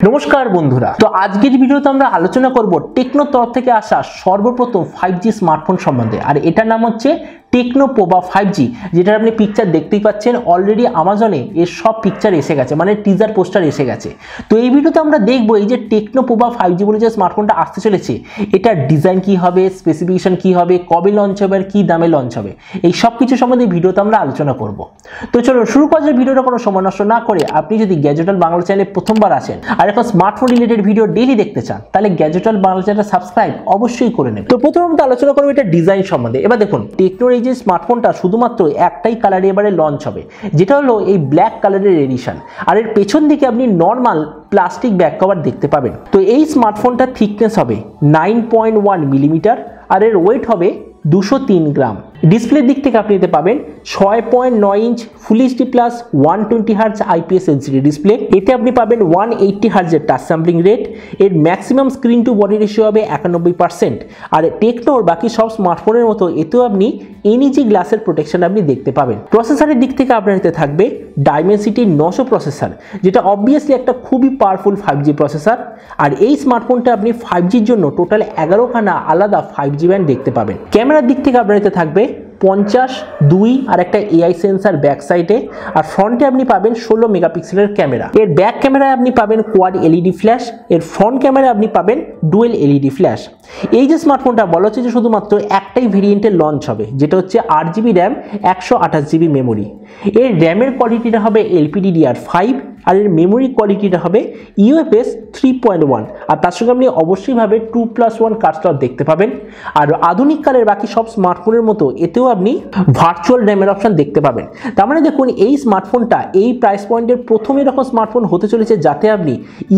नमस्कार बंधुरा तो आजकेर भिडियोते आमरा आलोचना करब टेक्नो तरफ थेके आसा सर्वप्रथम 5G स्मार्टफोन सम्बन्धे। और एटार नाम हच्छे टेक्नो पोवा 5G जेटार आपनि पिक्चार देखतेई पाच्छेन। अलरेडी अ্যামাজনে एर सब पिक्चार एसे गेছে माने टीजार पोस्टार एसे गेছে। तो এই ভিডিওতে আমরা দেখব এই যে টেকনো পোভা 5G বলে যে স্মার্টফোনটা আসতে চলেছে এটার ডিজাইন কি হবে, স্পেসিফিকেশন কি হবে, কবে লঞ্চ হবে আর কি দামে লঞ্চ হবে, এই সব কিছু সম্বন্ধে ভিডিওতে আমরা আলোচনা করব। তো চলো শুরু করা যাক। ভিডিওটা কোনো সময় নষ্ট না করে আপনি যদি গ্যাজেট ওয়ার্ল্ড বাংলা চ্যানেলে প্রথমবার আসেন আর এখন স্মার্টফোন রিলেটেড ভিডিও ডেইলি দেখতে চান তাহলে গ্যাজেট ওয়ার্ল্ড বাংলা চ্যানেলটা সাবস্ক্রাইব অবশ্যই করে নেবেন। তো প্রথমে আমরা আলোচনা করব এটা ডিজাইন সম্বন্ধে। এবার দেখুন টেকনোর এই যে স্মার্টফোনটা শুধুমাত্র একটাই কালারে এবারে লঞ্চ হবে, যেটা হলো এই ব্ল্যাক কালারের এডিশন। আর এর পেছন দিকে আপনি নরমাল প্লাস্টিক ব্যাক কভার দেখতে পাবেন। তো এই স্মার্টফোনটার থিকনেস হবে 9.1 মিলিমিটার আর এর ওয়েট হবে 203 গ্রাম। ডিসপ্লের দিক থেকে আপনি নিতে পাবেন 6.9 inch full HD plus 120 hertz IPS LCD display. এতে আপনি পাবেন 180 হার্জের টাচ স্যাম্পলিং রেট। এর maximum screen to body ratio হবে 91%। আর টেকনোর বাকি সব স্মার্টফোনের মতো এতেও আপনি এনইজি গ্লাসের প্রোটেকশন আপনি দেখতে পাবেন। প্রসেসরের দিক থেকে আপনার নিতে থাকবে ডাইমেনসিটি 900 প্রসেসর, যেটা অবভিয়াসলি একটা খুবই পাওয়ারফুল 5G প্রসেসর। আর এই স্মার্টফোনটা আপনি 5Gর জন্য টোটাল 11খানা আলাদা 5G ব্যান্ড দেখতে পাবেন। ক্যামেরার দিক থেকে আপনার নিতে থাকবে 50, 2 আর একটা এআই সেন্সার ব্যাক সাইডে। আর ফ্রন্টে আপনি পাবেন 16 মেগাপিক্সেলের ক্যামেরা। এর ব্যাক ক্যামেরায় আপনি পাবেন কোয়াড এলইডি ফ্ল্যাশ। এর ফ্রন্ট ক্যামেরায় আপনি পাবেন ডুয়েল এলইডি ফ্ল্যাশ। এই যে স্মার্টফোনটা বলা হচ্ছে যে শুধুমাত্র একটাই ভেরিয়েন্টে লঞ্চ হবে, যেটা হচ্ছে 8GB র্যাম 128GB মেমোরি। এর র্যামের কোয়ালিটিটা হবে LPDDR5 আর এর মেমোরি কোয়ালিটিটা হবে UFS 3.1। আর তার সঙ্গে আপনি অবশ্যই ভাবে 2+1 কার্ড স্লট দেখতে পাবেন। আর আধুনিক কালের বাকি সব স্মার্টফোনের মতো এতেও আপনি ভার্চুয়াল র্যামের অপশন দেখতে পাবেন। তার মানে দেখুন এই স্মার্টফোনটা এই প্রাইস পয়েন্টের প্রথম এরকম স্মার্টফোন হতে চলেছে যাতে আপনি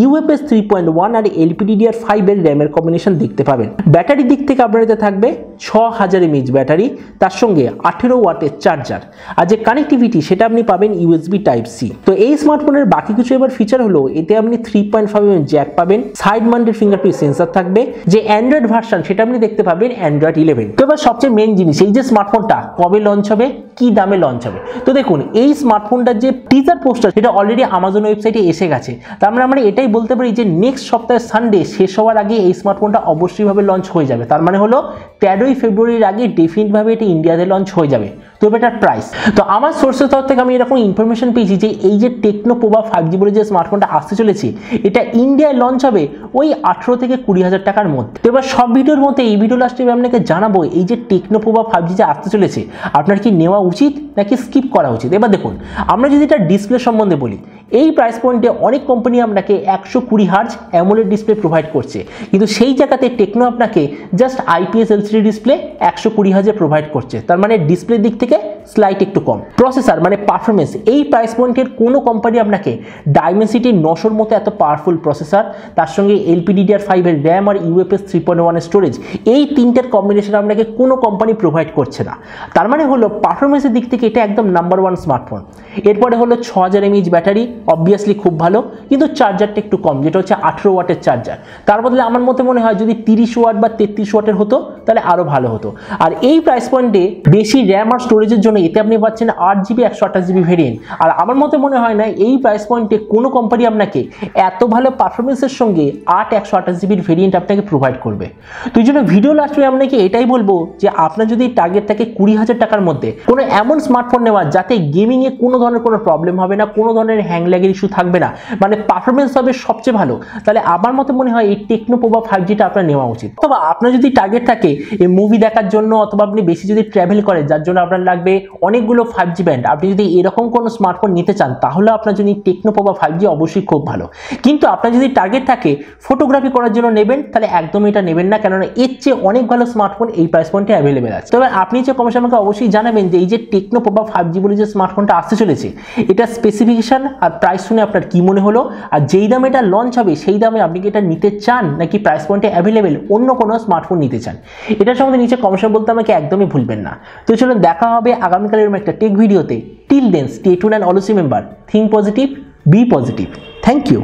UFS 3.1 আর LPDDR5 এর র্যামের কম্বিনেশন দেখতে পাবেন। ব্যাটারির দিক থেকে আপনার এতে থাকবে 6000 mAh ব্যাটারি, তার সঙ্গে 18 ওয়াটের চার্জার। আর যে কানেক্টিভিটি সেটা আপনি পাবেন USB Type-C। তো এই স্মার্টফোনের বাকি কিছু এবার ফিচার হলো এতে আপনি 3.5mm জ্যাক পাবেন, সাইড মাউন্টেড ফিঙ্গারপ্রিন্ট সেন্সর থাকবে। যে অ্যান্ড্রয়েড ভার্সন সেটা আপনি দেখতে পাবেন অ্যান্ড্রয়েড 11। তো এবার সবচেয়ে মেইন জিনিস এই যে স্মার্টফোনটা কবে লঞ্চ হবে, কি দামে লঞ্চ হবে। তো দেখুন এই স্মার্টফোনটার যে টিজার পোস্টার সেটা অলরেডি অ্যামাজন ওয়েবসাইটে এসে গেছে। তার মানে আমরা এটাই বলতে পারি যে নেক্সট সপ্তাহে সানডে শেষ হওয়ার আগে এই স্মার্টফোনটা অবশ্যই ভাবে লঞ্চ হয়ে যাবে। তার মানে হলো 13ই ফেব্রুয়ারির আগে ডেফিনিটভাবে এটা ইন্ডিয়াতে লঞ্চ হয়ে যাবে। তো এটার প্রাইস তো আমার সোর্সের তরফ থেকে আমি এরকম ইনফরমেশন পেয়েছি যে এই যে টেকনো পোভা 5G বলে যে স্মার্টফোনটা আসতে চলেছে এটা ইন্ডিয়ায় লঞ্চ হবে ওই 18 থেকে 20,000 টাকার মধ্যে। তো এবার সব ভিডিওর মধ্যে এই ভিডিও লাস্টে আমি আপনাকে জানাবো এই যে টেকনো পোভা 5G যে আসতে চলেছে আপনার কি নেওয়া উচিত নাকি স্কিপ করা উচিত। এবার দেখুন আমরা যদি এটা ডিসপ্লে সম্বন্ধে বলি, এই প্রাইস পয়েন্টে অনেক কোম্পানি আপনাকে 120 হার্জ অ্যামোলেড ডিসপ্লে প্রোভাইড করছে, কিন্তু সেই জায়গাতে টেকনো আপনাকে জাস্ট আইপিএস এলসিডি ডিসপ্লে 120 হার্জে প্রোভাইড করছে। তার মানে ডিসপ্লের দিক থেকে স্লাইট একটু কম। প্রসেসর মানে পারফরমেন্স এই প্রাইস পয়েন্টের কোনো কোম্পানি আপনাকে ডাইমেনসিটি 900 মতো এত পাওয়ারফুল প্রসেসর, তার সঙ্গে LPDDR5 এর র্যাম আর UFS 3.1 এর স্টোরেজ, এই তিনটের কম্বিনেশন আপনাকে কোনো কোম্পানি প্রোভাইড করছে না। তার মানে হলো পারফরমেন্সের দিক থেকে এটা একদম নাম্বার 1 স্মার্টফোন। এরপরে হলো 6000 mAh ব্যাটারি, অবভিয়াসলি খুব ভালো, কিন্তু চার্জারটা একটু কম, যেটা হচ্ছে 18 ওয়াটের চার্জার। তার বদলে আমার মতে মনে হয় যদি 30 ওয়াট বা 33 ওয়াটের হতো তাহলে আরো ভালো হতো। আর এই প্রাইস পয়েন্টে বেশি র্যাম আর স্টোরেজের জন্য এতে আপনি পাচ্ছেন 8GB 128GB ভেরিয়েন্ট। আর আমার মতে মনে হয় না এই প্রাইস পয়েন্টে কোনো কোম্পানি আপনাকে এত ভালো পারফরমেন্সের সঙ্গে 128GB ভেরিয়েন্ট আপনাকে প্রোভাইড করবে। তো এই জন্য ভিডিও লাস্টে আপনাকে এটাই বলবো যে আপনার যদি টার্গেট থাকে 20,000 টাকার মধ্যে কোনো এমন স্মার্টফোন নেওয়া যাতে গেমিংয়ে কোনো ধরনের কোনো প্রবলেম হবে না, কোনো ধরনের হ্যাং ল্যাগের ইস্যু থাকবে না, মানে পারফরমেন্স হবে সবচেয়ে ভালো, তাহলে আমার মতে মনে হয় এই টেকনো পোভা 5Gটা আপনার নেওয়া উচিত। অথবা আপনার যদি টার্গেট থাকে এই মুভি দেখার জন্য অথবা আপনি বেশি যদি ট্রাভেল করেন যার জন্য আপনার লাগবে অনেকগুলো 5G ব্যান্ড, আপনি যদি এরকম কোনো স্মার্টফোন নিতে চান তাহলে আপনার জন্য টেকনো পোভা 5G অবশ্যই খুব ভালো। কিন্তু আপনার যদি টার্গেট থাকে ফটোগ্রাফি করার জন্য নেবেন তাহলে একদমই এটা নেবেন না, কেননা এর চেয়ে অনেক ভালো স্মার্টফোন এই প্রাইস পয়েন্টে অ্যাভেলেবেল আছে। তবে আপনি যে কমেন্টে আমাকে অবশ্যই জানাবেন যে এই যে টেকনো পোভা 5G বলে যে স্মার্টফোনটা আসতে চলেছে এটা স্পেসিফিকেশন আর প্রাইস শুনে আপনার কি মনে হলো, আর যেই দামে এটা লঞ্চ হবে সেই দামে আপনি কি এটা নিতে চান নাকি প্রাইস পয়েন্টে অ্যাভেলেবেল অন্য কোনো স্মার্টফোন নিতে চান, এটার সম্বন্ধে নিচে কমেন্টে বলতে আমাকে একদমই ভুলবেন না। তো চলুন দেখা হবে আগামীকাল এরকম একটা টেক ভিডিওতে। Till then stay tuned and always remember, think positive, be positive. Thank you.